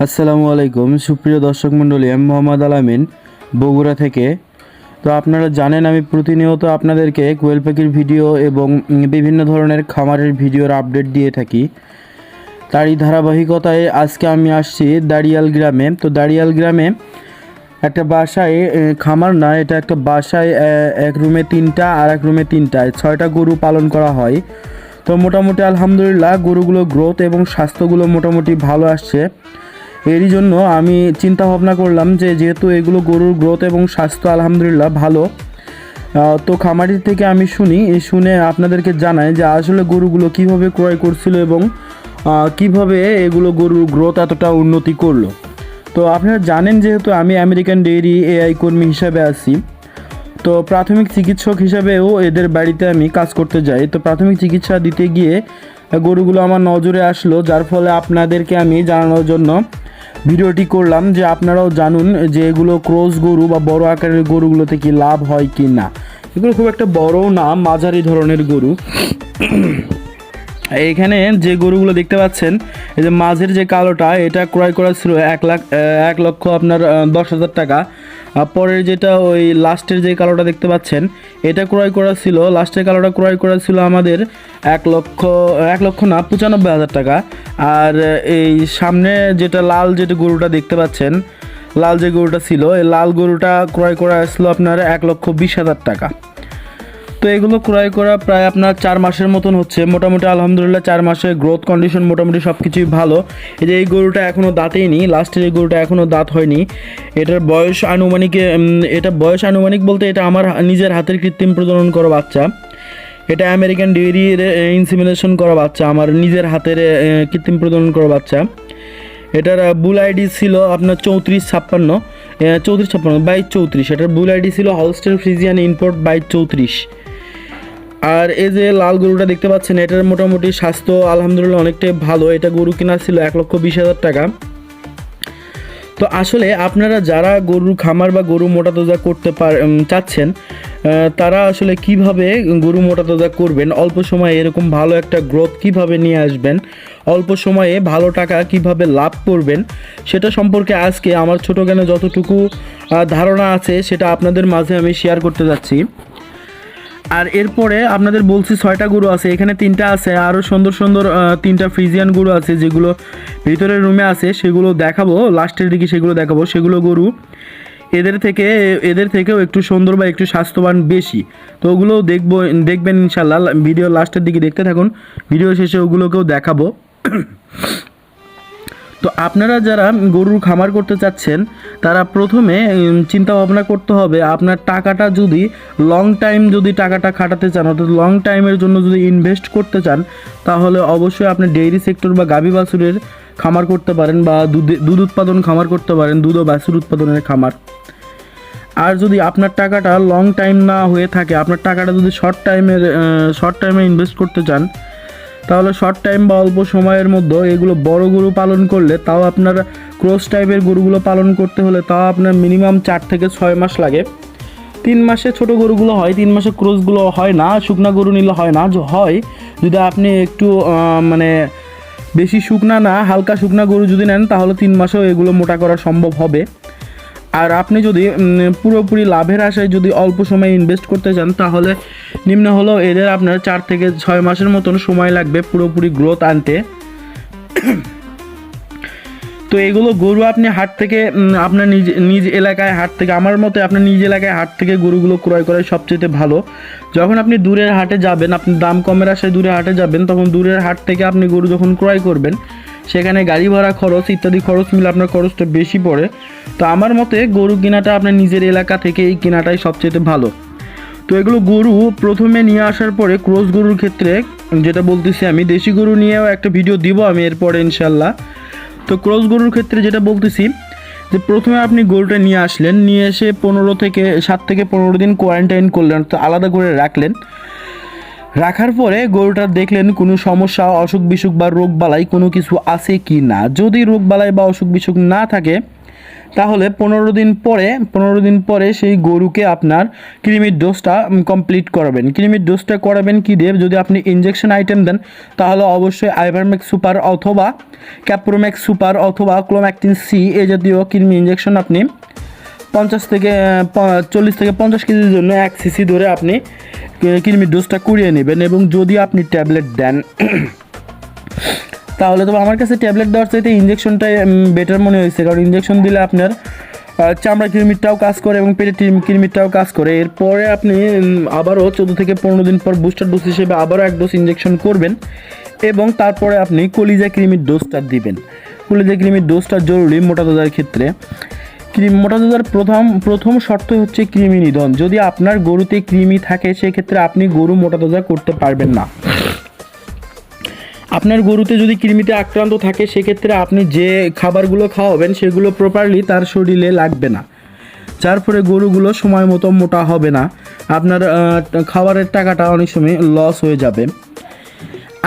আসসালামু আলাইকুম সুপ্রিয় দর্শক মণ্ডলী, আমি মোহাম্মদ আলামিন বগুড়া থেকে। তো আপনারা জানেন আমি প্রতিনিয়ত আপনাদেরকে কোয়েল পাখির ভিডিও এবং বিভিন্ন ধরনের খামারের ভিডিওর আপডেট দিয়ে থাকি। তারই ধারাবাহিকতায় আজকে আমি আসছি দাড়িয়াল গ্রামে। তো দাড়িয়াল গ্রামে একটা বাসায় খামার না, এটা একটা বাসায় এক রুমে 3টা আর এক রুমে 3টায় 6টা গরু পালন করা হয়। তো মোটামুটি আলহামদুলিল্লাহ গরুগুলো গ্রোথ এবং স্বাস্থ্যগুলো মোটামুটি ভালো আসছে। এরই জন্য আমি চিন্তা ভাবনা করলাম যে যেহেতু এগুলো গরুর গ্রোথ এবং স্বাস্থ্য আলহামদুলিল্লাহ ভালো, তো খামারি থেকে আমি শুনে আপনাদেরকে জানাই যে আসলে গরুগুলো কিভাবে ক্রয় করছিল এবং কিভাবে এগুলো গরুর গ্রোথ এতটা উন্নতি করলো। তো আপনারা জানেন যেহেতু আমি আমেরিকান ডেইরি এআই কর্মী হিসাবে আছি, তো প্রাথমিক চিকিৎসক হিসাবেও এদের বাড়িতে আমি কাজ করতে যাই। তো প্রাথমিক চিকিৎসা দিতে গিয়ে গরুগুলো আমার নজরে আসলো, যার ফলে আপনাদেরকে আমি জানানোর জন্য ভিডিওটি করলাম যে আপনারাও জানুন যে এগুলো ক্রস গরু বা বড় আকারের গরুগুলোতে কি লাভ হয় কি না। এগুলো খুব একটা বড়ও না, মাঝারি ধরনের গরু। এখানে যে গরুগুলো দেখতে পাচ্ছেন, এই যে মাঝের যে কালোটা, এটা ক্রয় করা ছিল 1 লক্ষ আপনার 10,000 টাকা। পরের যেটা ওই লাস্টের যে কালোটা দেখতে পাচ্ছেন, এটা ক্রয় করা ছিল, লাস্টের কালোটা ক্রয় করা ছিল আমাদের 1 লক্ষ না 95,000 টাকা। আর এই সামনে যেটা লাল যেটা গরুটা দেখতে পাচ্ছেন, লাল যে গরুটা ছিল, এই লাল গরুটা ক্রয় করা ছিল আপনার 1,20,000 টাকা। তো এগুলো ক্রয় করা প্রায় আপনার 4 মাসের মতন হচ্ছে। মোটামুটি আলহামদুলিল্লাহ 4 মাসের গ্রোথ কন্ডিশন মোটামুটি সব কিছুই ভালো। এই যে এই গরুটা এখনও দাঁতেইনি, লাস্টের এই গরুটা এখনও দাঁত হয়নি। এটার বয়স আনুমানিক বলতে এটা আমার নিজের হাতের কৃত্রিম প্রজনন করা বাচ্চা। এটা আমেরিকান ডেইরির ইনসিমিনেশন করা বাচ্চা, আমার নিজের হাতের কৃত্রিম প্রজনন করা বাচ্চা। এটার বুল আইডি ছিল আপনার 3456 2234। এটার বুল আইডি ছিল হলস্টেইন ফ্রিজিয়ান ইম্পোর্ট 2234। আর এই যে লাল গরুটা দেখতে পাচ্ছেন, এটার মোটামুটি স্বাস্থ্য আলহামদুলিল্লাহ অনেকটাই ভালো। এটা গরু কেনা ছিল 1,20,000 টাকা। তো আসলে আপনারা যারা গরুর খামার বা গরু মোটাতাজা করতে চাচ্ছেন, তারা আসলে কিভাবে গরু মোটাতাজা করবেন, অল্প সময়ে এরকম ভালো একটা গ্রোথ কিভাবে নিয়ে আসবেন, অল্প সময়ে ভালো টাকা কিভাবে লাভ করবেন, সেটা সম্পর্কে আজকে আমার ছোট জ্ঞানে যতটুকু ধারণা আছে সেটা আপনাদের মাঝে আমি শেয়ার করতে যাচ্ছি। আর এরপরে আপনাদের বলছি 6টা গরু আছে, এখানে 3টা আছে, আরও সুন্দর সুন্দর 3টা ফ্রিজিয়ান গরু আছে যেগুলো ভিতরের রুমে আছে, সেগুলো দেখাবো লাস্টের দিকে, সেগুলো গরু এদের থেকেও একটু সুন্দর বা একটু স্বাস্থ্যবান বেশি। তো ওগুলোও দেখবেন ইনশাল্লাহ। ভিডিও লাস্টের দিকে দেখতে থাকুন, ভিডিও শেষে ওগুলোকেও দেখাবো। তো আপনারা যারা গরুর খামার করতে চাচ্ছেন, তারা প্রথমে চিন্তা ভাবনা করতে হবে আপনার টাকাটা যদি লং টাইম যদি টাকাটা খাটাতে চান, অর্থাৎ লং টাইমের জন্য যদি ইনভেস্ট করতে চান, তাহলে অবশ্যই আপনি ডেইরি সেক্টর বা গাভী বাছুরের খামার করতে পারেন, বা দুধ উৎপাদন খামার করতে পারেন, দুধ ও বাছুর উৎপাদনের খামার। আর যদি আপনার টাকাটা লং টাইম না হয়ে থাকে, আপনার টাকাটা যদি শর্ট টাইমে ইনভেস্ট করতে চান, তাহলে শর্ট টাইম বা অল্প সময়ের মধ্যে এগুলো বড় গরু পালন করলে, তাও আপনার ক্রস টাইপের গরুগুলো পালন করতে হলে তাও আপনার মিনিমাম 4 থেকে 6 মাস লাগে। 3 মাসে ছোট গরুগুলো হয়, 3 মাসে ক্রসগুলো হয় না, শুকনা গরু নিলে হয় না। হয় যদি আপনি একটু মানে বেশি শুকনা না, হালকা শুকনা গরু যদি নেন, তাহলে 3 মাসেও এগুলো মোটা করা সম্ভব হবে। আর আপনি যদি পুরোপুরি লাভের আশায় যদি অল্প সময় ইনভেস্ট করতে চান, তাহলে নিম্ন হলেও এদের আপনার 4 থেকে 6 মাসের মতন সময় লাগবে পুরোপুরি গ্রোথ আনতে। তো এগুলো গরু আপনি হাট থেকে আপনার নিজ এলাকায় হাট থেকে, আমার মতে আপনার নিজ এলাকায় হাট থেকে গরুগুলো ক্রয় করাই সবচেয়ে ভালো। যখন আপনি দূরের হাটে যাবেন, আপনি দাম কমের আশায় দূরের হাটে যাবেন, তখন দূরের হাট থেকে আপনি গরু যখন ক্রয় করবেন, সেখানে গাড়ি ভাড়া খরচ ইত্যাদি খরচ মিলে আপনার খরচটা বেশি পড়ে। তো আমার মতে গরু কেনাটা আপনার নিজের এলাকা থেকে এই কেনাটাই সবচেয়ে ভালো। তো এগুলো গরু প্রথমে নিয়ে আসার পরে ক্রস গরুর ক্ষেত্রে যেটা বলতেছি, আমি দেশি গরু নিয়েও একটা ভিডিও দিব আমি এরপরে ইনশাল্লাহ। তো ক্রস গরুর ক্ষেত্রে যেটা বলতেছি, যে প্রথমে আপনি গরুটা নিয়ে আসলেন, নিয়ে এসে 7 থেকে 15 দিন কোয়ারেন্টাইন করলেন, তো আলাদা করে রাখলেন। রাখার পরে গরুটা দেখলেন কোনো সমস্যা, অসুখ বিসুখ বা রোগ বালাই কোনো কিছু আছে কি না। যদি রোগ বালাই বা অসুখ বিসুখ না থাকে, তাহলে 15 দিন পরে সেই গরুকে আপনার কৃমির ডোজটা কমপ্লিট করাবেন। কৃমির ডোজটা করাবেন কি দিয়ে? যদি আপনি ইনজেকশন আইটেম দেন তাহলে অবশ্যই আইভারম্যাক্স সুপার অথবা ক্যাপ্রোম্যাক্স সুপার অথবা ক্লোম্যাকটিন সি এই জাতীয় কৃমি ইনজেকশন আপনি 40 থেকে 50 কেজির জন্য 1 সিসি ধরে আপনি কৃমির ডোজটা করিয়ে নেবেন। এবং যদি আপনি ট্যাবলেট দেন তাহলে তো আমার কাছে ট্যাবলেট দেওয়ার চাইতে ইনজেকশনটাই বেটার মনে হয়েছে, কারণ ইনজেকশন দিলে আপনার চামড়া কৃমিরটাও কাজ করে এবং পেটের কৃমিরটাও কাজ করে। এরপরে আপনি আবারও 14 থেকে 15 দিন পর বুস্টার ডোজ হিসেবে আবারও 1 ডোজ ইনজেকশন করবেন এবং তারপরে আপনি কলিজা কৃমির ডোজটা দিবেন। কলিজা কৃমির ডোজটা জরুরি মোটা তাজার ক্ষেত্রে। মোটা তাজার প্রথম শর্ত হচ্ছে কৃমি নিধন। যদি আপনার গরুতে কৃমি থাকে সেক্ষেত্রে আপনি গরু মোটা তাজা করতে পারবেন না। আপনার গরুতে যদি কৃমিতে আক্রান্ত থাকে সেক্ষেত্রে আপনি যে খাবারগুলো খাওয়াবেন সেগুলো প্রপারলি তার শরীরে লাগবে না, যার ফলে গরুগুলো সময় মতো মোটা হবে না, আপনার খাবারের টাকাটা অনেক সময় লস হয়ে যাবে।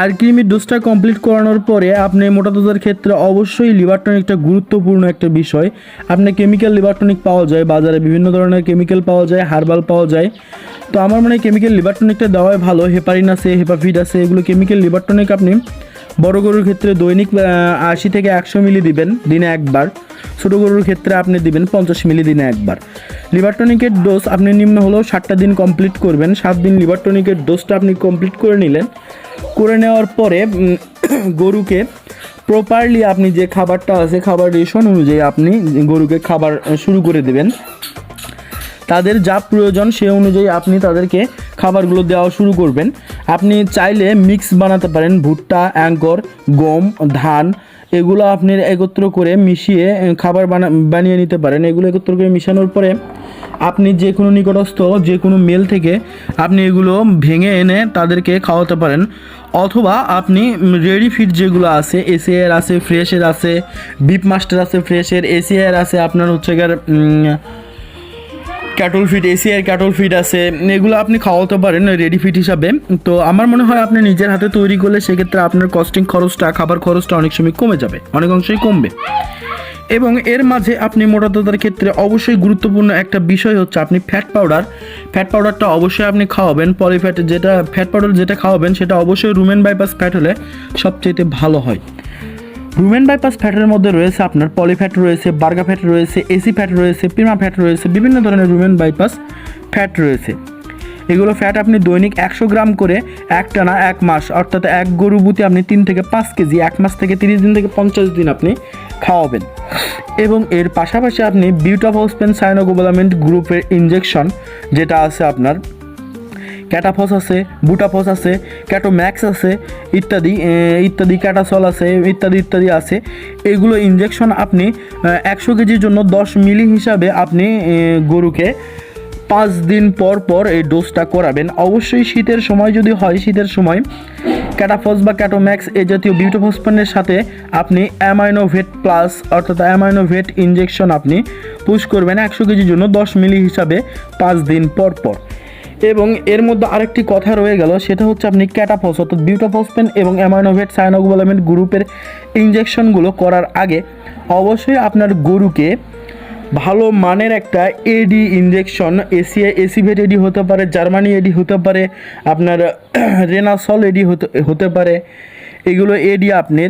আর কৃমির ডোজটা কমপ্লিট করানোর পরে আপনি মোটা তাজার ক্ষেত্রে অবশ্যই লিভার টনিকটা গুরুত্বপূর্ণ একটা বিষয়। আপনি কেমিক্যাল লিভার টনিক পাওয়া যায় বাজারে, বিভিন্ন ধরনের কেমিক্যাল পাওয়া যায়, হার্বাল পাওয়া যায়। তো আমার মনে হয় কেমিক্যাল লিভার টনিকটা দেওয়াই ভালো। হেপারিন আছে, হেপাফিড আছে, এগুলো কেমিক্যাল লিভার টনিক আপনি বড় গরুর ক্ষেত্রে দৈনিক 80 থেকে 100 মিলি দিবেন দিনে একবার। ছোটো গরুর ক্ষেত্রে আপনি দিবেন 50 মিলি দিনে একবার। লিভার টনিকের ডোজ আপনি নিম্ন হলেও 7টা দিন কমপ্লিট করবেন। 7 দিন লিভার টনিকের ডোজটা আপনি কমপ্লিট করে নিলেন। করে নেওয়ার পরে গরুকে প্রপারলি আপনি যে খাবারটা আছে খাবার রেশন অনুযায়ী আপনি গরুকে খাবার শুরু করে দেবেন। তাদের যা প্রয়োজন সে অনুযায়ী আপনি তাদেরকে খাবারগুলো দেওয়া শুরু করবেন। আপনি চাইলে মিক্স বানাতে পারেন, ভুট্টা, অ্যাঙ্কর, গম, ধান এগুলো আপনি একত্র করে মিশিয়ে খাবার বানিয়ে নিতে পারেন। এগুলো একত্র করে মিশানোর পরে আপনি যে কোনো নিকটস্থ যে কোনো মেল থেকে আপনি এগুলো ভেঙে এনে তাদেরকে খাওয়াতে পারেন। অথবা আপনি রেডি ফিড যেগুলো আছে, এসিআর আছে, ফ্রেশের আছে, বিপ মাস্টার আছে, ফ্রেশের, এসিআর আছে, আপনার হচ্ছে cattle feed, ACR cattle feed আছে, এগুলো আপনি খাওয়াতে পারেন রেডি ফিড হিসাবে। তো আমার মনে হয় আপনি নিজের হাতে তৈরি করলে সেক্ষেত্রে আপনার কস্টিং খরচটা, খাবার খরচটা অনেক সময় কমে যাবে, অনেক অংশেই কমবে। এবং এর মাঝে আপনি মোটা তাজার ক্ষেত্রে অবশ্যই গুরুত্বপূর্ণ একটা বিষয় হচ্ছে আপনি ফ্যাট পাউডারটা অবশ্যই আপনি খাওয়াবেন। পলিফ্যাট ফ্যাট পাউডার যেটা খাওয়াবেন সেটা অবশ্যই রুমেন বাইপাস ফ্যাট হলে সবচেয়ে ভালো হয়। রুমেন বাইপাস ফ্যাটের মধ্যে রয়েছে আপনার পলিফ্যাট রয়েছে, বার্গা ফ্যাট রয়েছে, এসি ফ্যাট রয়েছে, প্রিমা ফ্যাট রয়েছে, বিভিন্ন ধরনের রুমেন বাইপাস ফ্যাট রয়েছে। এগুলো ফ্যাট আপনি দৈনিক 100 গ্রাম করে একটানা 1 মাস, অর্থাৎ এক গরু বুতে আপনি 3 থেকে 5 কেজি 1 মাস থেকে 30 দিন থেকে 50 দিন আপনি খাওয়াবেন। এবং এর পাশাপাশি আপনি বিউটাফসফেন সাইনোকোবালামিন গ্রুপের ইনজেকশন যেটা আছে আপনার, ক্যাটাফস আছে, বুটাফস আছে, ক্যাটোম্যাক্স আছে, ইত্যাদি ক্যাটাসল আছে, ইত্যাদি আছে। এগুলো ইনজেকশন আপনি 100 কেজির জন্য 10 মিলি হিসাবে আপনি গরুকে 5 দিন পর এই ডোজটা করাবেন। অবশ্যই শীতের সময় যদি হয়, শীতের সময় ক্যাটাফস বা ক্যাটোম্যাক্স এই জাতীয় বিউটাফসফেনের সাথে আপনি অ্যামাইনোভেট প্লাস অর্থাৎ অ্যামাইনোভেট ইনজেকশন আপনি পুশ করবেন 100 কেজির জন্য 10 মিলি হিসাবে 5 দিন পর। এবং এর মধ্যে আরেকটি কথা রয়ে গেল, সেটা হচ্ছে আপনি ক্যাটাফস অর্থাৎ বিউটাফসফেন এবং অ্যামাইনোভেট সাইনোকোবালামিন গ্রুপের ইনজেকশনগুলো করার আগে অবশ্যই আপনার গরুকে ভালো মানের একটা এডি ইনজেকশন, এসিভেট এডি হতে পারে, জার্মানি এডি হতে পারে, আপনার রেনাসল এডি হতে পারে। এগুলো এডি আপনার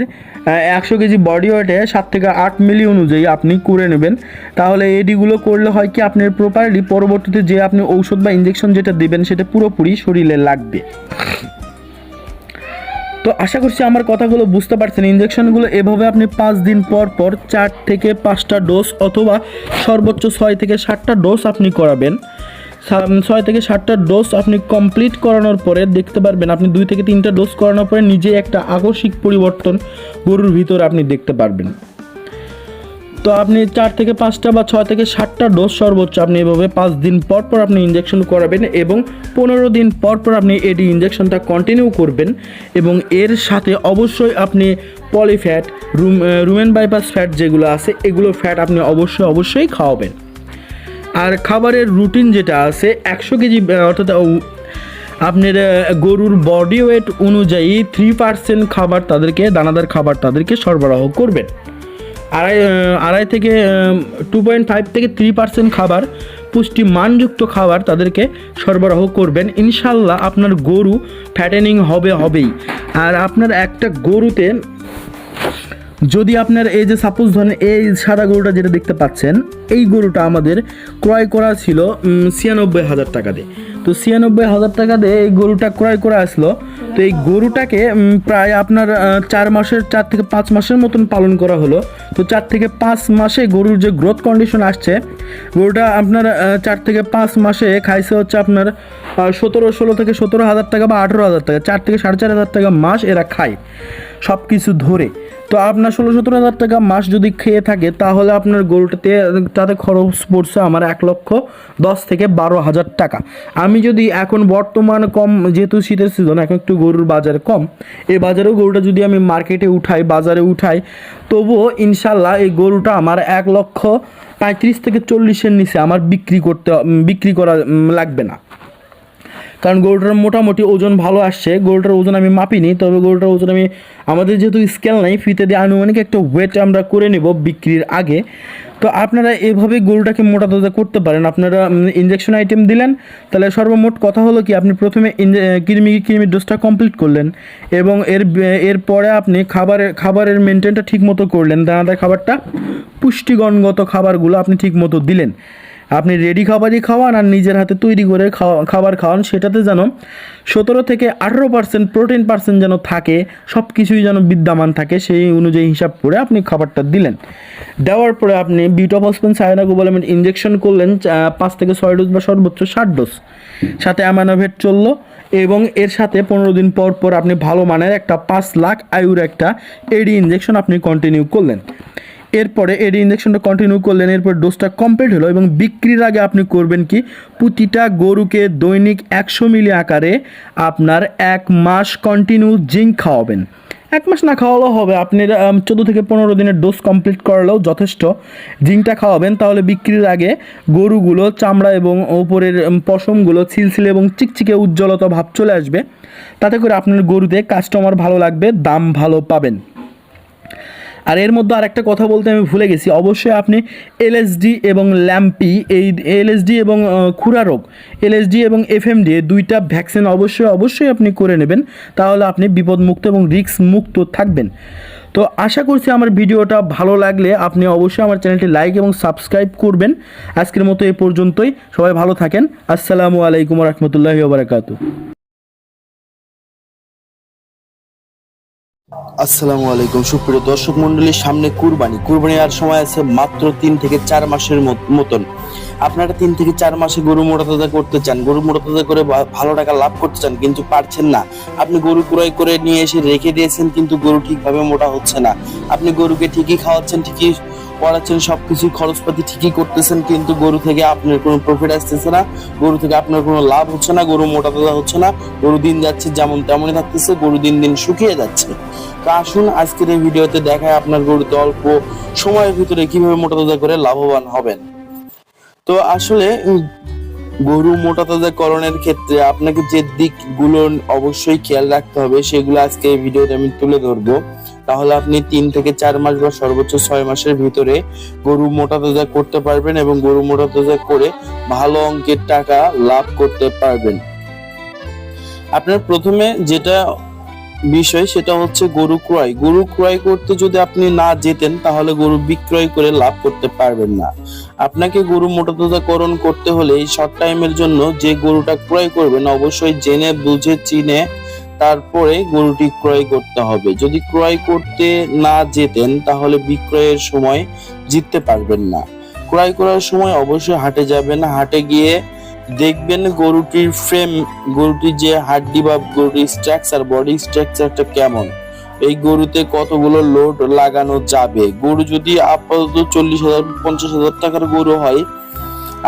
100 কেজি বডি ওয়েটে 7 থেকে 8 মিলি অনুযায়ী আপনি করে নেবেন। তাহলে এডিগুলো করলে হয় কি আপনার প্রপারলি পরবর্তীতে যে আপনি ঔষধ বা ইনজেকশন যেটা দিবেন সেটা পুরোপুরি শরীরে লাগবে। তো আশা করছি আমার কথাগুলো বুঝতে পারছেন। ইনজেকশনগুলো এভাবে আপনি 5 দিন পর 4 থেকে 5টা ডোজ অথবা সর্বোচ্চ 6 থেকে 7টা ডোজ আপনি করাবেন। 6 থেকে 7টা ডোজ আপনি কমপ্লিট করানোর পরে দেখতে পারবেন আপনি 2 থেকে 3টা ডোজ করানোর পরে নিজে একটা আকস্মিক পরিবর্তন গরুর ভিতর আপনি দেখতে পারবেন। তো আপনি 4 থেকে 5টা বা 6 থেকে 7টা ডোজ সর্বোচ্চ আপনি এভাবে 5 দিন পর আপনি ইনজেকশন করাবেন এবং 15 দিন পর আপনি এডি ইনজেকশনটা কন্টিনিউ করবেন। এবং এর সাথে অবশ্যই আপনি পলিফ্যাট, রুমেন বাইপাস ফ্যাট যেগুলো আছে এগুলো ফ্যাট আপনি অবশ্যই খাওয়াবেন। আর খাবারের রুটিন যেটা আছে 100 কেজি অর্থাৎ আপনার গরুর বডি ওয়েট অনুযায়ী 3% খাবার তাদেরকে, দানাদার খাবার তাদেরকে সরবরাহ করবেন। আড়াই থেকে 2.5 থেকে 3% খাবার, পুষ্টি মানযুক্ত খাবার তাদেরকে সরবরাহ করবেন। ইনশাল্লাহ আপনার গরু ফ্যাটেনিং হবেই। আর আপনার একটা গরুতে যদি আপনার এই যে সাপোজ ধরেন এই সাদা গরুটা যেটা দেখতে পাচ্ছেন, এই গরুটা আমাদের ক্রয় করা ছিল 96,000 টাকা দিয়ে। তো 96,000 টাকা দিয়ে এই গরুটা ক্রয় করা আসলো। তো এই গরুটাকে প্রায় আপনার 4 থেকে 5 মাসের মতন পালন করা হলো। তো 4 থেকে 5 মাসে গরুর যে গ্রোথ কন্ডিশন আসছে, গরুটা আপনার 4 থেকে 5 মাসে খাইছে হচ্ছে আপনার 16 থেকে 17,000 টাকা বা 18,000 টাকা, 4 থেকে 4,500 টাকা মাস এরা খায় সব কিছু ধরে। তো আপনার 16-17,000 টাকা মাস যদি খেয়ে থাকে, তাহলে আপনার তাতে খরচ পড়ছে আমার 1,10,000 থেকে 12,000 টাকা। আমি যদি এখন বর্তমান কম, যেহেতু শীতের সিজন, এখন একটু গরুর বাজার কম, এই বাজারেও গরুটা যদি আমি মার্কেটে বাজারে উঠাই, তবুও ইনশাল্লাহ এই গরুটা আমার 1,35,000 থেকে 40,000 নিচে আমার বিক্রি করা লাগবে না। কারণ গরুটার মোটামুটি ওজন ভালো আসছে। গরুটার ওজন আমি মাপিনি, তবে গরুটার ওজন আমাদের যেহেতু স্কেল নাই, ফিতে দিয়ে আনুমানিক একটা ওয়েট আমরা করে নেব বিক্রির আগে। তো আপনারা এভাবে গরুটাকে মোটা তাজা করতে পারেন। আপনারা ইনজেকশন আইটেম দিলেন, তাহলে সর্বমোট কথা হলো কি, আপনি প্রথমে কৃমির ডোজটা কমপ্লিট করলেন এবং এরপরে আপনি খাবারের মেনটেনটা ঠিক মতো করলেন। দানাদার খাবারটা, পুষ্টিগণগত খাবারগুলো আপনি ঠিক মতো দিলেন। আপনি রেডি খাবারই খাওয়ান আর নিজের হাতে তৈরি করে খাবার খাওয়ান, সেটাতে যেন 17 থেকে 18% প্রোটিন পার্সেন্ট যেন থাকে, সব কিছুই যেন বিদ্যমান থাকে, সেই অনুযায়ী হিসাব করে আপনি খাবারটা দিলেন। দেওয়ার পরে আপনি বিউটাফসফেন সায়ানোকোবালামিন ইনজেকশন করলেন 5 থেকে 6 ডোজ বা সর্বোচ্চ 60 ডোজ, সাথে অ্যামানোভেট চললো। এবং এর সাথে 15 দিন পর পর আপনি ভালো মানের একটা 5 লাখ আয়ুর একটা এডি ইনজেকশন আপনি কন্টিনিউ করলেন। এরপরে এডি ইনজেকশনটা কন্টিনিউ করলেন, এরপর ডোজটা কমপ্লিট হলো। এবং বিক্রির আগে আপনি করবেন কি, প্রতিটা গরুকে দৈনিক 100 মিলি আকারে আপনার 1 মাস কন্টিনিউ জিঙ্ক খাওয়াবেন। 1 মাস না খাওয়ালেও হবে, আপনি 14 থেকে 15 দিনের ডোজ কমপ্লিট করালেও যথেষ্ট। জিঙ্কটা খাওয়াবেন, তাহলে বিক্রির আগে গরুগুলো চামড়া এবং ওপরের পশমগুলো ছিলছিলে এবং চিকচিকে উজ্জ্বলতা ভাব চলে আসবে। তাতে করে আপনার গরুতে কাস্টমার ভালো লাগবে, দাম ভালো পাবেন। আর এর মধ্যে আরেকটা কথা বলতে আমি ভুলে গেছি, অবশ্যই আপনি এলএসডি এবং ল্যাম্পি, এই এলএসডি এবং খুরা রোগ, এলএসডি এবং এফএমডি, দুইটা ভ্যাকসিন অবশ্যই আপনি করে নেবেন, তাহলে আপনি বিপদমুক্ত এবং রিস্ক মুক্ত থাকবেন। তো আশা করছি আমার ভিডিওটা ভালো লাগলে আপনি অবশ্যই আমার চ্যানেলটি লাইক এবং সাবস্ক্রাইব করবেন। আজকের মতো এই পর্যন্তই, সবাই ভালো থাকেন। আসসালামু আলাইকুম ওয়া রাহমাতুল্লাহি ওয়া বারাকাতুহু। আসসালামু আলাইকুম সুপ্রিয় দর্শক মন্ডলী, সামনে কুরবানি আর সময় আছে মাত্র 3 থেকে 4 মাসের মতন। আপনারা 3 থেকে 4 মাসে গরু মোটাতাজা করতে চান, গরু মোটাতাজা করে ভালো টাকা লাভ করতে চান, কিন্তু পারছেন না। আপনি গরু ক্রয় করে নিয়ে এসে রেখে দিয়েছেন, কিন্তু গরু ঠিকভাবে মোটা হচ্ছে না। আপনি গরুকে ঠিকই খাওয়াচ্ছেন, ঠিকই পড়াচ্ছেন, সবকিছু খরচপাতি ঠিকই করতেছেন, কিন্তু গরু থেকে আপনার কোনো প্রফিট আসতেছে না, গরু থেকে আপনার কোনো লাভ হচ্ছে না, গরু মোটাতাজা হচ্ছে না, গরু দিন যাচ্ছে যেমন তেমনই থাকতেছে, গরু দিন দিন শুকিয়ে যাচ্ছে। তো আসুন আজকের এই ভিডিওতে দেখায় আপনার গরুতে অল্প সময়ের ভিতরে কিভাবে মোটাতাজা করে লাভবান হবেন। তো আসলে গরু মোটাতাজাকরণের ক্ষেত্রে আপনাকে যে দিকগুলো অবশ্যই খেয়াল রাখতে হবে, সেগুলো আজকে এই ভিডিওতে আমি তুলে ধরবো। তাহলে আপনি 3 থেকে 4 মাস বা সর্বোচ্চ 6 মাসের ভিতরে গরু মোটাতাজা করতে পারবেন এবং গরু মোটাতাজা করে ভালো অঙ্কের টাকা লাভ করতে পারবেন। আপনার প্রথমে যেটা বিষয় সেটা হচ্ছে গরু ক্রয় করতে যদি আপনি না যেতেন, তাহলে গরু বিক্রয় করে লাভ করতে পারবেন না। আপনাকে গরু মোটাতাজাকরণ করতে হলে এই শর্ট টাইমের জন্য যে গরুটা ক্রয় করবেন, অবশ্যই জেনে বুঝে চিনে তারপরে গরুটি ক্রয় করতে হবে। যদি ক্রয় করতে না যেতেন, তাহলে বিক্রয়ের সময় জিততে পারবেন না। ক্রয় করার সময় অবশ্যই হাটে যাবেন, হাটে গিয়ে দেখবেন গরুটির ফ্রেম, গরুটির যে হাড্ডি বা গরুটির স্ট্রাকচার, বডি স্ট্রাকচারটা কেমন, এই গরুতে কতগুলো লোড লাগানো যাবে। গরু যদি আপাতত 40,000-50,000 টাকার গরু হয়,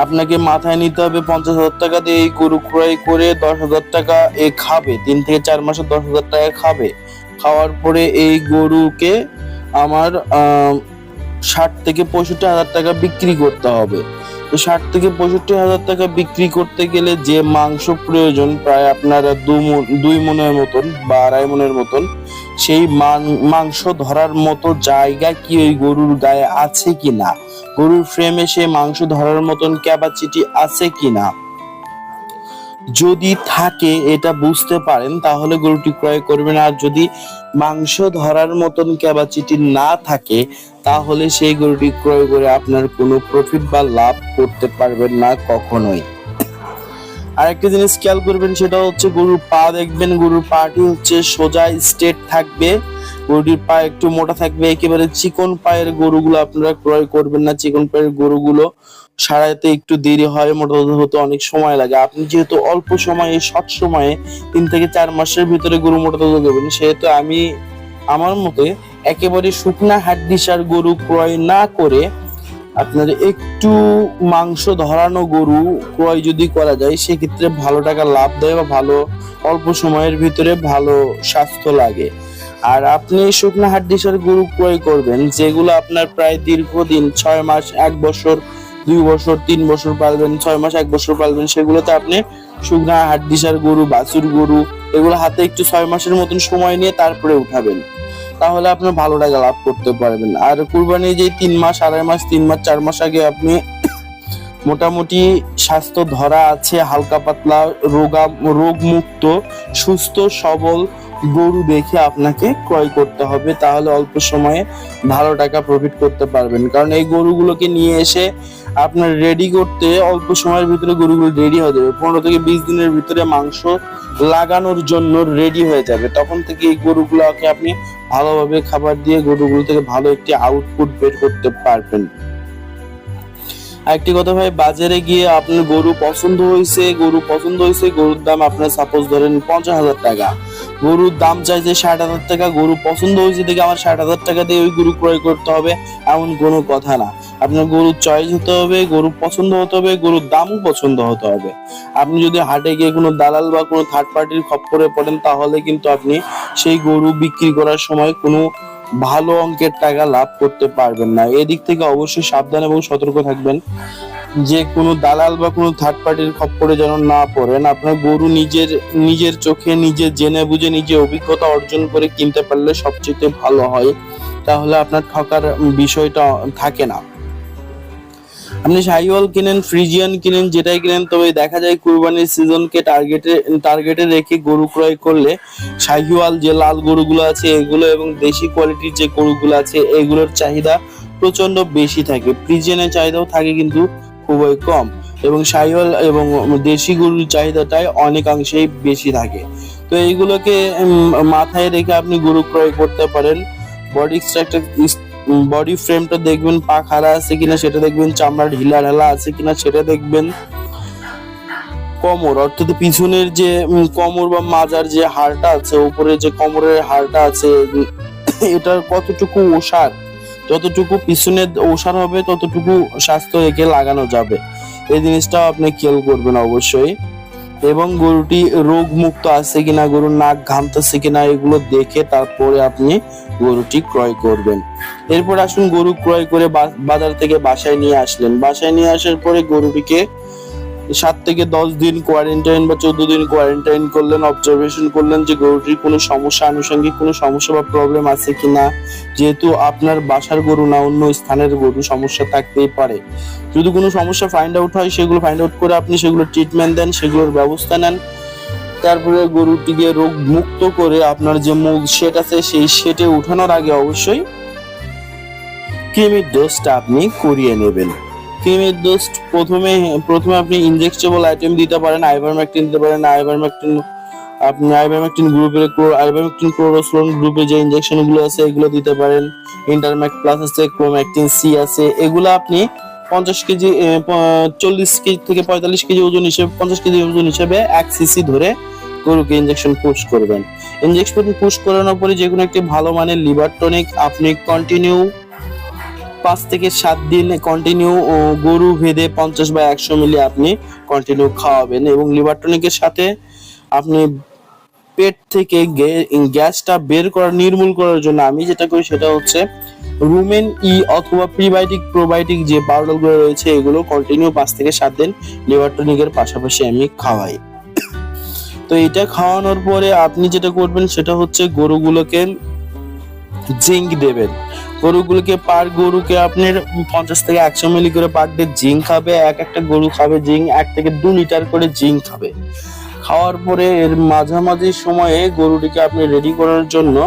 আপনাকে মাথায় নিতে হবে 50,000 টাকা দিয়ে এই গরু ক্রয় করে 10,000 টাকা এ খাবে, 3 থেকে 4 মাসে 10,000 টাকা খাবে। খাওয়ার পরে এই গরুকে আমার 60 থেকে 65,000 টাকা বিক্রি করতে হবে। তো 60 থেকে 65 হাজার টাকা বিক্রি করতে গেলে যে মাংস প্রয়োজন প্রায় আপনার 2 মনের মতন বা 2.5 মনের মতন, সেই মাংস ধরার মতো জায়গা কি ওই গরুর গায়ে আছে কিনা, গরুর ফ্রেমে সে মাংস ধরার মতন ক্যাপাসিটি আছে কিনা, যদি থাকে এটা বুঝতে পারেন তাহলে গরুটি ক্রয় করবেন। আর যদি মাংস ধরার মতন ক্যাপাসিটি না থাকে তাহলে সেই গরুটি ক্রয় করে আপনার কোনো প্রফিট বা লাভ করতে পারবেন না কখনোই। আরেকটা জিনিস খেয়াল করবেন, সেটা হচ্ছে গরুর পা দেখবেন, গরুর পাটি হচ্ছে সোজা স্ট্রেট থাকবে, গরুটির পা একটু মোটা থাকবে। একেবারে চিকন পায়ের গরুগুলো আপনারা ক্রয় করবেন না, চিকন পায়ের গরুগুলো সারাইতে একটু দেরি হয়, মোটা হতে অনেক সময় লাগে। আপনি যেহেতু অল্প সময়ে শর্ট সময়ে 3 থেকে 4 মাসের ভিতরে গরু মোটা করবেন, সেহেতু আমার মতে একেবারে শুকনা হাড্ডিসার গরু ক্রয় না করে আপনার একটু মাংস ধরানো গরু ক্রয় যদি করা যায় সেক্ষেত্রে ভালো টাকা লাভ দেয় বা ভালো অল্প সময়ের ভিতরে ভালো স্বাস্থ্য লাগে। আর আপনি শুকনা হাড্ডিসার গরু ক্রয় করবেন যেগুলো আপনার প্রায় দীর্ঘদিন 6 মাস, 1 বছর, 2 বছর, 3 বছর পালবেন, 6 মাস, 1 বছর পালবেন, সেগুলোতে আপনি শুকনা হাড্ডিসার গরু, বাছুর গরু এগুলো হাতে একটু 6 মাসের মতন সময় নিয়ে তারপরে উঠাবেন, তাহলে আপনি ভালো টাকা লাভ করতে পারবেন। আর কুরবানি যে 3 মাস, 2.5 মাস, 3 মাস, 4 মাস আগে আপনি মোটামুটি স্বাস্থ্য ধরা আছে, হালকা পাতলা রোগ মুক্ত সুস্থ সবল গরু দেখে আপনাকে ক্রয় করতে হবে, তাহলে অল্প সময়ে ভালো টাকা প্রফিট করতে পারবেন। কারণ এই গরুগুলোকে নিয়ে এসে আপনার রেডি করতে অল্প সময়ের ভিতরে গরুগুলো রেডি হয়ে যাবে, 15 থেকে 20 দিনের ভিতরে মাংস লাগানোর জন্য রেডি হয়ে যাবে। তখন থেকে এই গরুগুলোকে আপনি ভালোভাবে খাবার দিয়ে গরুগুলো থেকে ভালো একটি আউটপুট বের করতে পারবেন। আরেকটি কথা ভাই, বাজারে গিয়ে আপনার গরু পছন্দ হয়েছে, গরুর দাম আপনার সাপোজ ধরেন 50,000 টাকা, গরুর দাম চাইছে 60,000 টাকা, গরু পছন্দ হয়েছে দেখে আমার 60,000 টাকা দিয়ে ওই গরু ক্রয় করতে হবে এমন কোনো কথা না। আপনার গরুর চয়েস হতে হবে, গরু পছন্দ হতে হবে, গরুর দামও পছন্দ হতে হবে। আপনি যদি হাটে গিয়ে কোনো দালাল বা কোনো থার্ড পার্টির খপ্পরে পড়েন তাহলে কিন্তু আপনি সেই গরু বিক্রি করার সময় কোনো ভালো অঙ্কের টাকা লাভ করতে পারবেন না। এদিক থেকে অবশ্যই সাবধান এবং সতর্ক থাকবেন যে কোনো দালাল বা কোনো থার্ড পার্টির খপ্পরে যেন না পড়েন। আপনার গরু নিজের চোখে নিজে জেনে বুঝে নিজে অভিজ্ঞতা অর্জন করে কিনতে পারলে সবচেয়ে ভালো হয়, তাহলে আপনার ঠকার বিষয়টা থাকে না। আপনি শাহিওয়াল কিনেন, ফ্রিজিয়ান কিনেন, যেটাই কিনেন, তবে দেখা যায় কুরবানির সিজনকে টার্গেটে রেখে গরু ক্রয় করলে শাহিওয়াল যে লাল গরুগুলো আছে এগুলো এবং দেশি কোয়ালিটির যে গরুগুলো আছে এগুলোর চাহিদা প্রচন্ড বেশি থাকে। ফ্রিজিয়ানের চাহিদাও থাকে কিন্তু খুবই কম, এবং শাহিওয়াল এবং দেশি গরুর চাহিদাটাই অনেকাংশেই বেশি থাকে। তো এইগুলোকে মাথায় রেখে আপনি গরু ক্রয় করতে পারেন। বডি ফ্রেমটা দেখবেন, পা খাড়া আছে কিনা সেটা দেখবেন, চামড়া ঢিলা ঢালা আছে কিনা সেটা দেখবেন, কোমর অর্থাৎ পিছনের যে কোমর বা মাজার যে হাড়টা আছে, উপরে যে কোমরের হাড়টা আছে, এটার কতটুকু ওসার, যতটুকু পিছনে ওসার হবে ততটুকু স্বাস্থ্য একে লাগানো যাবে, এই জিনিসটা আপনি খেয়াল করবেন অবশ্যই। এবং গরুটি রোগ মুক্ত আছে কিনা, গরুর নাক ঘামতেছে কিনা এগুলো দেখে তারপরে আপনি গরুটি ক্রয় করবেন। এরপর আসুন, গরু ক্রয় করে বাজার থেকে বাসায় নিয়ে আসলেন। বাসায় নিয়ে আসার পরে গরুটিকে 7 থেকে 10 দিন কোয়ারেন্টাইন বা 14 দিন কোয়ারেন্টাইন করলেন, অবজারভেশন করলেন যে গরুটির কোনো সমস্যা, আনুষঙ্গিক কোনো সমস্যা বা প্রবলেম আছে কিনা। যেহেতু আপনার বাসার গরু না, অন্য স্থানের গরু, সমস্যা থাকতেই পারে। যদি কোনো সমস্যা ফাইন্ড আউট হয় সেগুলো ফাইন্ড আউট করে আপনি সেগুলো ট্রিটমেন্ট দেন, সেগুলোর ব্যবস্থা নেন। তারপরে গরুটিকে রোগ মুক্ত করে আপনার যে মূল শেড আছে সেই শেডে উঠানোর আগে অবশ্যই কৃমির ডোজটা আপনি করিয়ে নেবেন। কৃমির ডোজ প্রথমে আপনি ইনজেক্টেবল আইটেম দিতে পারেন, আইভারমেকটিন দিতে পারেন। আপনি আইভারমেকটিন ক্লোরোসলোন গ্রুপের যে ইনজেকশন গুলো আছে এগুলো দিতে পারেন। ইন্টারম্যাক্ট প্লাস আছে, ক্রোম্যাকটিন সি আছে, এগুলো আপনি 50 কেজি 40 কেজি থেকে 45 কেজি ওজন হিসেবে 50 কেজি ওজন হিসেবে 1 সিসি ধরে গরুকে ইনজেকশন পুশ করবেন। ইনজেকশন পুশ করানোর পরে যে কোনো একটি ভালো মানের লিভার টনিক আপনি কন্টিনিউ 5 থেকে 7 দিন কন্টিনিউ গরু ভেদে 50 বা 100 মিলি আপনি কন্টিনিউ খাওয়াবেন। এবং লিভার টনিকের সাথে আপনি পেট থেকে গ্যাসটা নির্মূল করার জন্য আমি যেটা করি সেটা হচ্ছে রুমেন ই অথবা প্রিবায়োটিক প্রোবায়োটিক যে পাউডারগুলো রয়েছে এগুলো কন্টিনিউ 5 থেকে 7 দিন লিভার টনিকের পাশাপাশি আমি খাওয়াই। তো এটা খাওয়ানোর পরে আপনি যেটা করবেন সেটা হচ্ছে গরুগুলোকে জিঙ্ক দেবেন। গরুগুলোকে পার গরুকে আপনার 50 থেকে 100 মিলি করে পার ডে জিঙ্ক খাবে। একটা গরু খাবে জিঙ্ক 1 থেকে 2 লিটার করে জিঙ্ক খাবে। খাওয়ার পরে এর মাঝামাঝি সময়ে গরুটিকে আপনি রেডি করার জন্য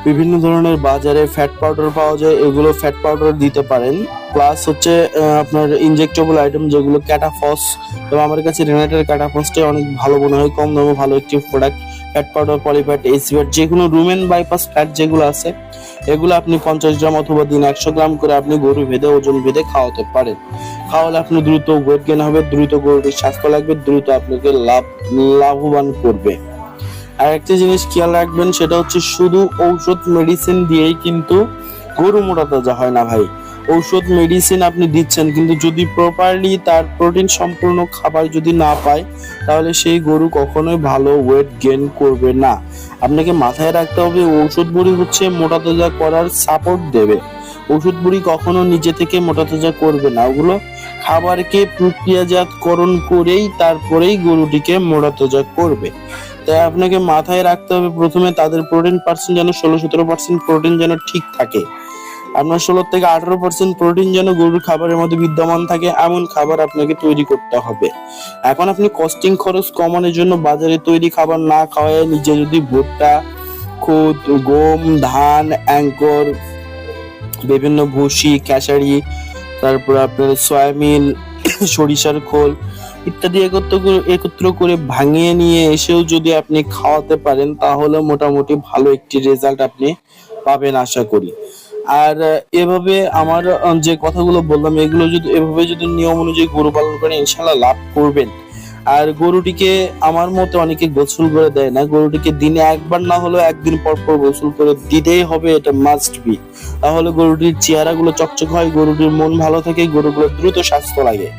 বিভিন্ন ধরনের বাজারে ফ্যাট পাউডার পাওয়া যায়, এগুলো ফ্যাট পাউডার দিতে পারেন। প্লাস হচ্ছে আপনার ইনজেক্টেবল আইটেম যেগুলো ক্যাটাফস, এবং আমার কাছে রেনাটের ক্যাটাফসটাই অনেক ভালো মনে হয়, কম দামে ভালো একটি প্রোডাক্ট। ফ্যাট পাউডার, পলিফ্যাট, এসিফ্যাট, যে কোনো রুমেন বাইপাস ফ্যাট যেগুলো আছে এগুলো আপনি 50 গ্রাম অথবা দিন 100 গ্রাম করে আপনি গরু ভেদে ওজন ভেদে খাওয়াতে পারেন। খাওয়ালে আপনি দ্রুত ওয়েট গেইন হবে, দ্রুত গরুটির স্বাস্থ্য লাগবে, দ্রুত আপনাকে লাভবান করবে। আর একটা জিনিস খেয়াল রাখবেন সেটা হচ্ছে শুধু ঔষধ মেডিসিন দিয়েই কিন্তু গরু মোটা তাজা হয় না ভাই। ঔষধ মেডিসিন আপনি দিচ্ছেন কিন্তু যদি প্রপারলি তার প্রোটিন সম্পূর্ণ খাবার যদি না পায় তাহলে সেই গরু কখনোই ভালো ওয়েট গেইন করবে না। আপনাকে মাথায় রাখতে হবে ঔষধ বড়ি হচ্ছে মোটা তাজা করার সাপোর্ট দেবে। ওষুধ বুড়ি কখনো নিজে থেকে মোটা তাজা করবে না, ওগুলো খাবারকে প্রক্রিয়াজাতকরণ করেই তারপরেই গরুটিকে মোটা তাজা করবে। তাই আপনাকে মাথায় রাখতে হবে প্রথমে তাদের প্রোটিন পার্সেন্ট যেন 16-17% প্রোটিন যেন ঠিক থাকে। আপনার 16 থেকে 18% প্রোটিন যেন গরুর খাবারের মধ্যে বিদ্যমান থাকে এমন খাবার আপনাকে তৈরি করতে হবে। এখন আপনি কস্টিং খরচ কমানোর জন্য বাজারে তৈরি খাবার না খাওয়ায় নিজে যদি ভুট্টা, খুদ, গম, ধান, অ্যাঙ্কর, বিভিন্ন ভুসি, খেসারি, তারপর আপনার সয়াবিন, সরিষার খোল ইত্যাদি একত্র করে ভাঙিয়ে নিয়ে এসেও যদি আপনি খাওয়াতে পারেন তাহলে মোটামুটি ভালো একটি রেজাল্ট আপনি পাবেন আশা করি। আর এভাবে আমার যে কথাগুলো বললাম এগুলো যদি এভাবে যদি নিয়ম অনুযায়ী গরু পালন করেন ইনশাল্লাহ লাভ করবেন। আর গরুটিকে আমার মতে অনেকে গোসল করে দেয় না, গরুটিকে দিনে একবার না হলেও একদিন পর পর গোসল করে দিতেই হবে, এটা মাস্ট বি। তাহলে গরুটির চেহারাগুলো চকচক হয়, গরুটির মন ভালো থাকে, গরুগুলো দ্রুত স্বাস্থ্য লাগে।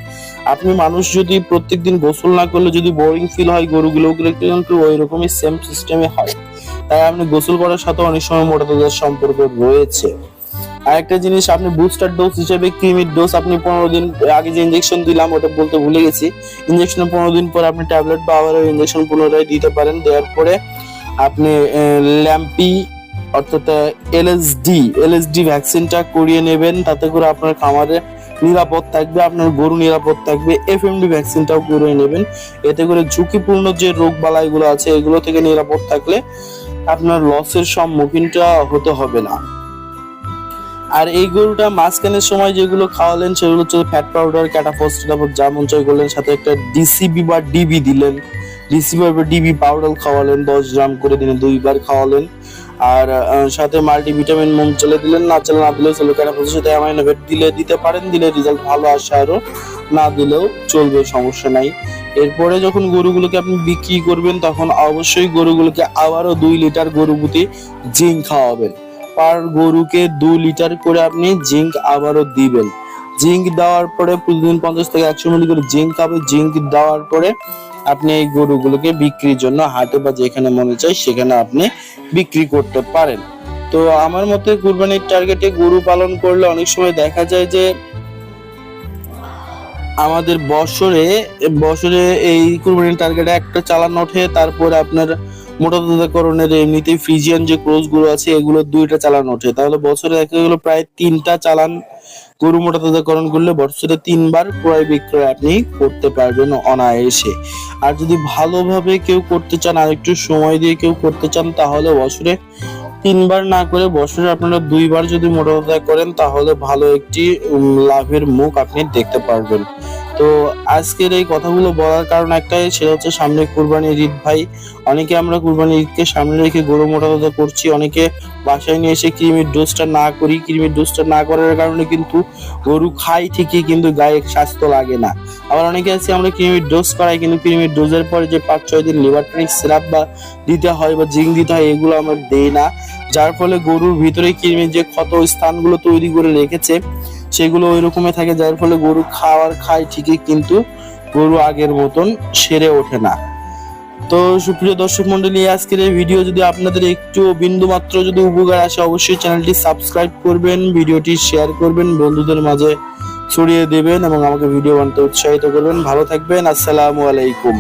আপনি মানুষ যদি প্রত্যেকদিন গোসল না করলে যদি বোরিং ফিল হয় গরুগুলো কিন্তু ওই রকমই সেম সিস্টেমে হয়। তাই আপনি গোসল করার সাথে অনেক সময় মোটা তাজার সম্পর্ক রয়েছে। আরেকটা জিনিস, আপনি বুস্টার ডোজ হিসেবে ক্রিমির ডোজ আপনি 15 দিন আগে যে ইনজেকশন দিলাম ওটা বলতে ভুলে গেছি, ইনজেকশনের 15 দিন পর আপনি ট্যাবলেট বা আবার ইনজেকশন পুনরায় দিতে পারেন। দেওয়ার পরে আপনি ল্যাম্পি অর্থাৎ এলএসডি ভ্যাকসিনটা করিয়ে নেবেন, তাতে করে আপনার খামারে নিরাপদ থাকবে, আপনার গরু নিরাপদ থাকবে। এফএমডি ভ্যাকসিনটাও করিয়ে নেবেন, এতে করে ঝুঁকিপূর্ণ যে রোগ বালাইগুলো আছে এগুলো থেকে নিরাপদ থাকলে আপনার লসের সম্মুখীনটা হতে হবে না। আর এই গরুটা মাঝখানের সময় যেগুলো খাওয়ালেন সেগুলো হচ্ছে ফ্যাট পাউডার, ক্যাটাফস, যা মন চাই করলেন, সাথে একটা ডিসিবি বা ডিবি দিলেন, ডিসিবি বা ডিবি পাউডার খাওয়ালেন 10 গ্রাম করে দিনে 2 বার খাওয়ালেন। আর সাথে মাল্টিভিটামিন মুগ চলে দিলেন, না চলে না দিলেও চলবে, ক্যাটাফসের সাথে অ্যামাইনো অ্যাসিড দিতে পারেন, দিলে রেজাল্ট ভালো আসে, আরো না দিলেও চলবে, সমস্যা নাই। এরপরে যখন গরুগুলোকে আপনি বিক্রি করবেন তখন অবশ্যই গরুগুলোকে আবারও 2 লিটার গরু প্রতি জিঙ্ক খাওয়াবেন। পার গরুকে 2 লিটার করে আপনি জিঙ্ক আবারও দিবেন। জিঙ্ক দেওয়ার পরে প্রতিদিন 50 থেকে 100 মিলি করে জিঙ্ক খাবে। জিঙ্ক দেওয়ার পরে আপনি এই গরুগুলোকে বিক্রির জন্য হাটে বা যেখানে মনে চায় সেখানে আপনি বিক্রি করতে পারেন। তো আমার মতে কুরবানির টার্গেটে গরু পালন করলে অনেক সময় দেখা যায় যে আমাদের বছরে এই কুরবানির টার্গেটে একটা চালান ওঠে, তারপরে আপনার মোটা তাজাকরণের এমনিতেই ফ্রিজিয়ান যে ক্রস গুলো আছে এগুলো 2টা চালান ওঠে, তাহলে বছরে দেখা গেলো প্রায় 3টা চালান গরু মোটা তাজাকরণ করলে বছরে 3 বার ক্রয় বিক্রয় আপনি করতে পারবেন অনায়াসে। আর যদি ভালোভাবে কেউ করতে চান আর একটু সময় দিয়ে কেউ করতে চান তাহলে বছরে 3 বার না করে বছরে আপনারা 2 বার যদি মোটা তাজা করেন তাহলে ভালো একটি লাভের মুখ আপনি দেখতে পারবেন। তো আজকের এই কথাগুলো বলার কারণ একটাই, সেটা হচ্ছে সামনে কুরবানির ঈদ ভাই। অনেকে আমরা কুরবানির ঈদকে সামনে রেখে গরু মোটা তাজা করছি, অনেকে বাসায় নিয়ে এসে ক্রিমির ডোজটা না করি। ক্রিমির ডোজটা না করার কারণে কিন্তু গরু খাই ঠিকই কিন্তু গায়ে স্বাস্থ্য লাগে না। আবার অনেকে আছে আমরা ক্রিমির ডোজ করাই কিন্তু ক্রিমির ডোজের পরে যে 5-6 দিন লিভার টনিক সিরাপ বা দিতে হয় বা জিঙ্ক দিতে হয় এগুলো আমরা দেই না, যার ফলে গরুর ভিতরে কৃমির যে ক্ষত স্থানগুলো তৈরি করে রেখেছে সেগুলো ওই রকমই থাকে, যার ফলে গরু খায় ঠিকই কিন্তু গরু আগের মতন সেরে ওঠে না। তো সুপ্রিয় দর্শক মন্ডলী, আজকের এই ভিডিও যদি আপনাদের একটু বিন্দু মাত্র যদি উপকার আসে, অবশ্যই চ্যানেলটি সাবস্ক্রাইব করবেন, ভিডিওটি শেয়ার করবেন, বন্ধুদের মাঝে ছড়িয়ে দেবেন এবং আমাকে ভিডিও বানাতে উৎসাহিত করবেন। ভালো থাকবেন। আসসালামু আলাইকুম।